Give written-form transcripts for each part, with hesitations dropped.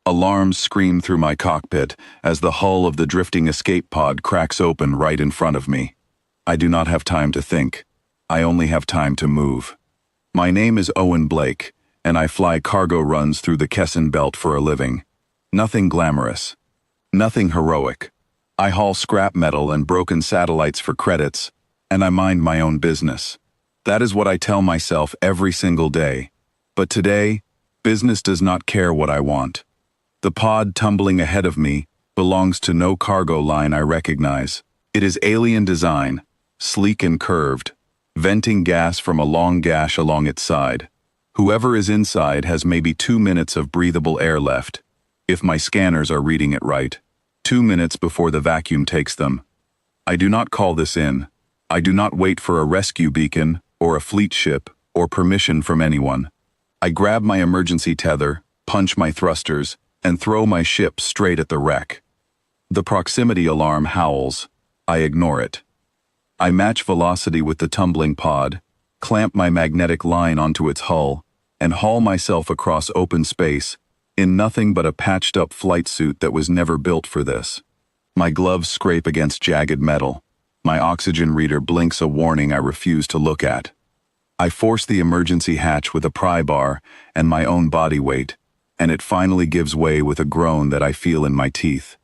Alarms scream through my cockpit as the hull of the drifting escape pod cracks open right in front of me. I do not have time to think. I only have time to move. My name is Owen Blake, and I fly cargo runs through the Kesson Belt for a living. Nothing glamorous. Nothing heroic. I haul scrap metal and broken satellites for credits, and I mind my own business. That is what I tell myself every single day. But today, business does not care what I want. The pod tumbling ahead of me belongs to no cargo line I recognize. It is alien design, sleek and curved, venting gas from a long gash along its side. Whoever is inside has maybe 2 minutes of breathable air left, if my scanners are reading it right. 2 minutes before the vacuum takes them. I do not call this in. I do not wait for a rescue beacon, or a fleet ship, or permission from anyone. I grab my emergency tether, punch my thrusters, and throw my ship straight at the wreck. The proximity alarm howls. I ignore it. I match velocity with the tumbling pod, clamp my magnetic line onto its hull, and haul myself across open space in nothing but a patched-up flight suit that was never built for this. My gloves scrape against jagged metal. My oxygen reader blinks a warning I refuse to look at. I force the emergency hatch with a pry bar and my own body weight, and it finally gives way with a groan that I feel in my teeth.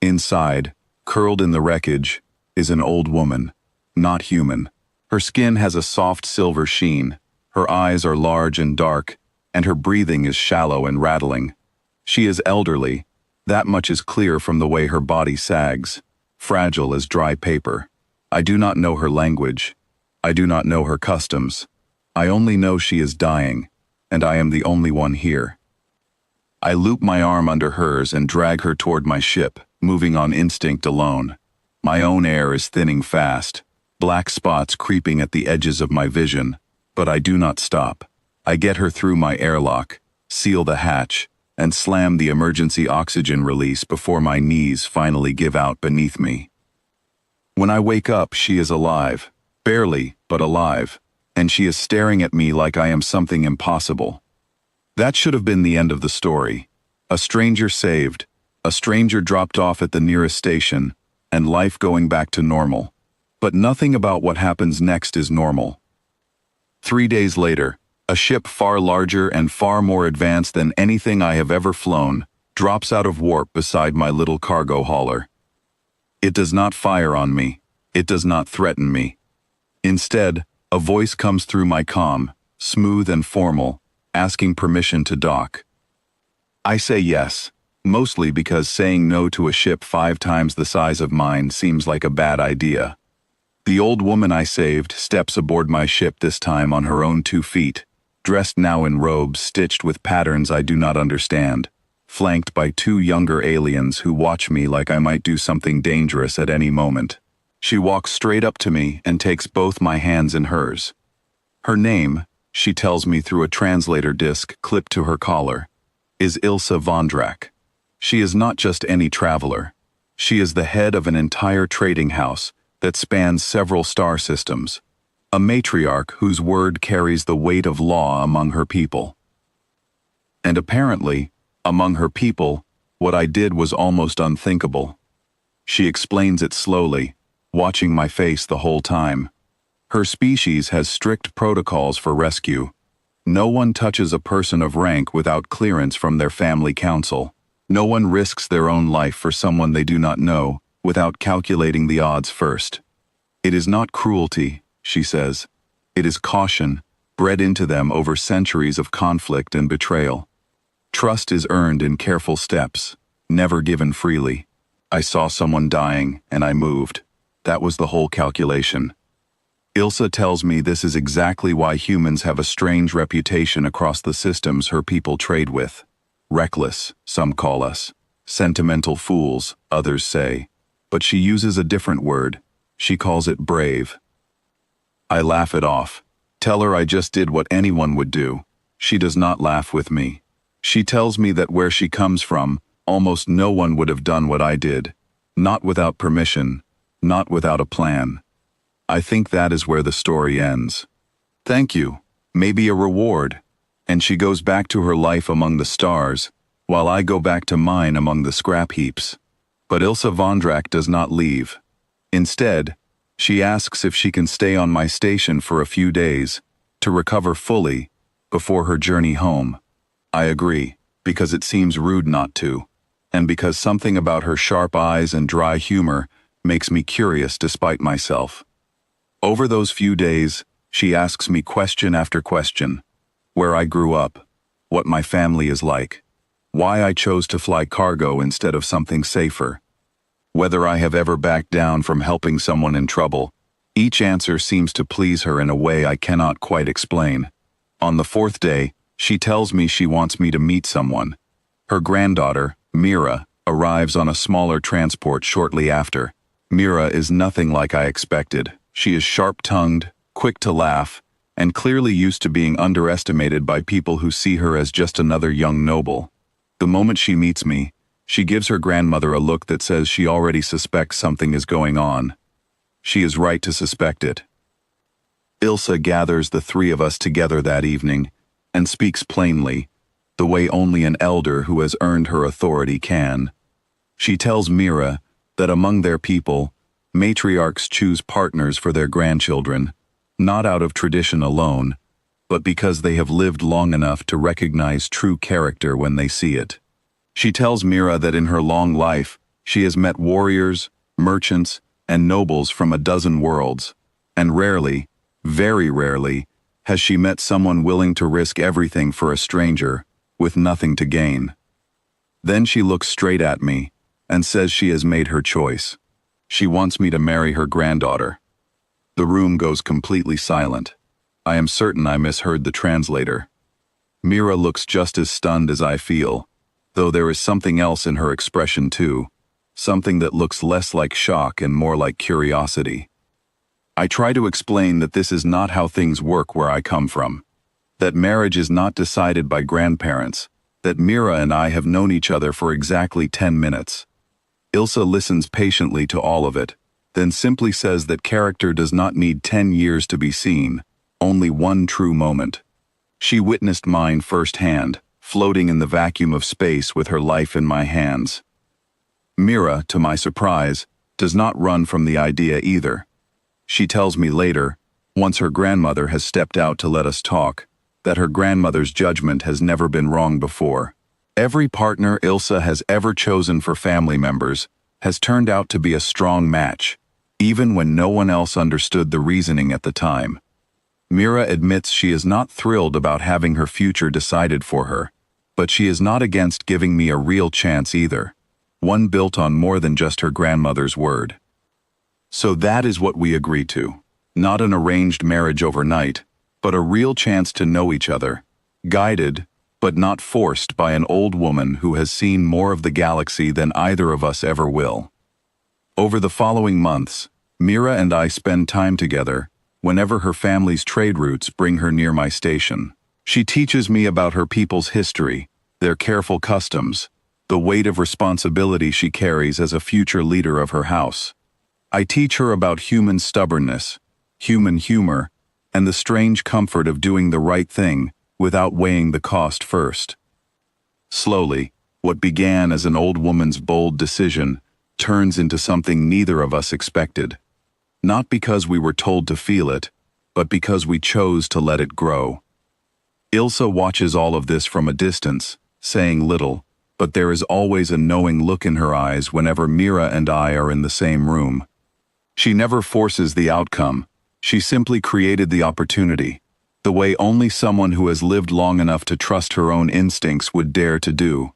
Inside, curled in the wreckage, is an old woman, not human. Her skin has a soft silver sheen, her eyes are large and dark, and her breathing is shallow and rattling. She is elderly, that much is clear from the way her body sags, fragile as dry paper. I do not know her language. I do not know her customs. I only know she is dying, and I am the only one here. I loop my arm under hers and drag her toward my ship, moving on instinct alone. My own air is thinning fast, black spots creeping at the edges of my vision, but I do not stop. I get her through my airlock, seal the hatch, and slam the emergency oxygen release before my knees finally give out beneath me. When I wake up, she is alive, barely, but alive, and she is staring at me like I am something impossible. That should have been the end of the story. A stranger saved, a stranger dropped off at the nearest station, and life going back to normal. But nothing about what happens next is normal. 3 days later, a ship far larger and far more advanced than anything I have ever flown drops out of warp beside my little cargo hauler. It does not fire on me. It does not threaten me. Instead, a voice comes through my comm, smooth and formal, asking permission to dock. I say yes, mostly because saying no to a ship 5 times the size of mine seems like a bad idea. The old woman I saved steps aboard my ship this time on her own 2 feet, dressed now in robes stitched with patterns I do not understand, flanked by 2 younger aliens who watch me like I might do something dangerous at any moment. She walks straight up to me and takes both my hands in hers. Her name, she tells me through a translator disc clipped to her collar, is Ilsa Vondrak. She is not just any traveler. She is the head of an entire trading house that spans several star systems, a matriarch whose word carries the weight of law among her people. And apparently, among her people, what I did was almost unthinkable. She explains it slowly, watching my face the whole time. Her species has strict protocols for rescue. No one touches a person of rank without clearance from their family council. No one risks their own life for someone they do not know without calculating the odds first. It is not cruelty, she says. It is caution, bred into them over centuries of conflict and betrayal. Trust is earned in careful steps, never given freely. I saw someone dying, and I moved. That was the whole calculation. Ilsa tells me this is exactly why humans have a strange reputation across the systems her people trade with. Reckless, some call us. Sentimental fools, others say. But she uses a different word. She calls it brave. I laugh it off. Tell her I just did what anyone would do. She does not laugh with me. She tells me that where she comes from, almost no one would have done what I did. Not without permission, not without a plan. I think that is where the story ends. Thank you. Maybe a reward. And she goes back to her life among the stars, while I go back to mine among the scrap heaps. But Ilse Vondrak does not leave. Instead, she asks if she can stay on my station for a few days, to recover fully, before her journey home. I agree, because it seems rude not to, and because something about her sharp eyes and dry humor makes me curious despite myself. Over those few days, she asks me question after question: where I grew up, what my family is like, why I chose to fly cargo instead of something safer, whether I have ever backed down from helping someone in trouble. Each answer seems to please her in a way I cannot quite explain. On the fourth day, she tells me she wants me to meet someone. Her granddaughter, Mira, arrives on a smaller transport shortly after. Mira is nothing like I expected. She is sharp-tongued, quick to laugh, and clearly used to being underestimated by people who see her as just another young noble. The moment she meets me, she gives her grandmother a look that says she already suspects something is going on. She is right to suspect it. Ilse gathers the three of us together that evening and speaks plainly, the way only an elder who has earned her authority can. She tells Mira that among their people, matriarchs choose partners for their grandchildren, not out of tradition alone, but because they have lived long enough to recognize true character when they see it. She tells Mira that in her long life, she has met warriors, merchants, and nobles from a dozen worlds, and rarely, very rarely, has she met someone willing to risk everything for a stranger, with nothing to gain. Then she looks straight at me and says she has made her choice. She wants me to marry her granddaughter. The room goes completely silent. I am certain I misheard the translator. Mira looks just as stunned as I feel, though there is something else in her expression too, something that looks less like shock and more like curiosity. I try to explain that this is not how things work where I come from, that marriage is not decided by grandparents, that Mira and I have known each other for exactly 10 minutes. Ilse listens patiently to all of it, then simply says that character does not need 10 years to be seen, only one true moment. She witnessed mine firsthand, floating in the vacuum of space with her life in my hands. Mira, to my surprise, does not run from the idea either. She tells me later, once her grandmother has stepped out to let us talk, that her grandmother's judgment has never been wrong before. Every partner Ilse has ever chosen for family members has turned out to be a strong match, even when no one else understood the reasoning at the time. Mira admits she is not thrilled about having her future decided for her, but she is not against giving me a real chance either, one built on more than just her grandmother's word. So that is what we agreed to, not an arranged marriage overnight, but a real chance to know each other, guided, but not forced by an old woman who has seen more of the galaxy than either of us ever will. Over the following months, Mira and I spend time together whenever her family's trade routes bring her near my station. She teaches me about her people's history, their careful customs, the weight of responsibility she carries as a future leader of her house. I teach her about human stubbornness, human humor, and the strange comfort of doing the right thing without weighing the cost first. Slowly, what began as an old woman's bold decision turns into something neither of us expected. Not because we were told to feel it, but because we chose to let it grow. Ilse watches all of this from a distance, saying little, but there is always a knowing look in her eyes whenever Mira and I are in the same room. She never forces the outcome, she simply created the opportunity, the way only someone who has lived long enough to trust her own instincts would dare to do.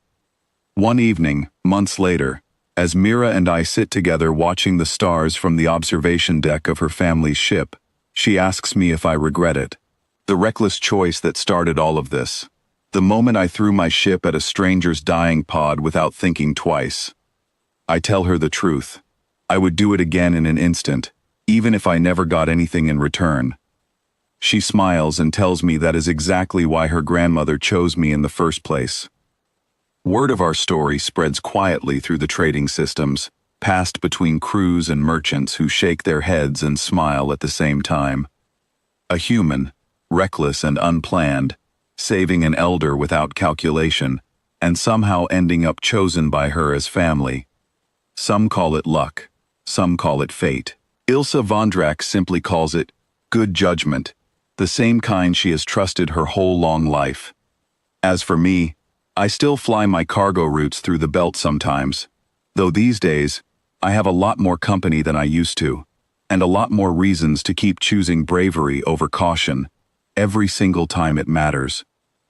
One evening, months later, as Mira and I sit together watching the stars from the observation deck of her family's ship, she asks me if I regret it. The reckless choice that started all of this. The moment I threw my ship at a stranger's dying pod without thinking twice. I tell her the truth. I would do it again in an instant, even if I never got anything in return. She smiles and tells me that is exactly why her grandmother chose me in the first place. Word of our story spreads quietly through the trading systems, passed between crews and merchants who shake their heads and smile at the same time. A human, reckless and unplanned, saving an elder without calculation, and somehow ending up chosen by her as family. Some call it luck, some call it fate. Ilse Vondrack simply calls it good judgment, the same kind she has trusted her whole long life. As for me, I still fly my cargo routes through the belt sometimes, though these days, I have a lot more company than I used to, and a lot more reasons to keep choosing bravery over caution, every single time it matters.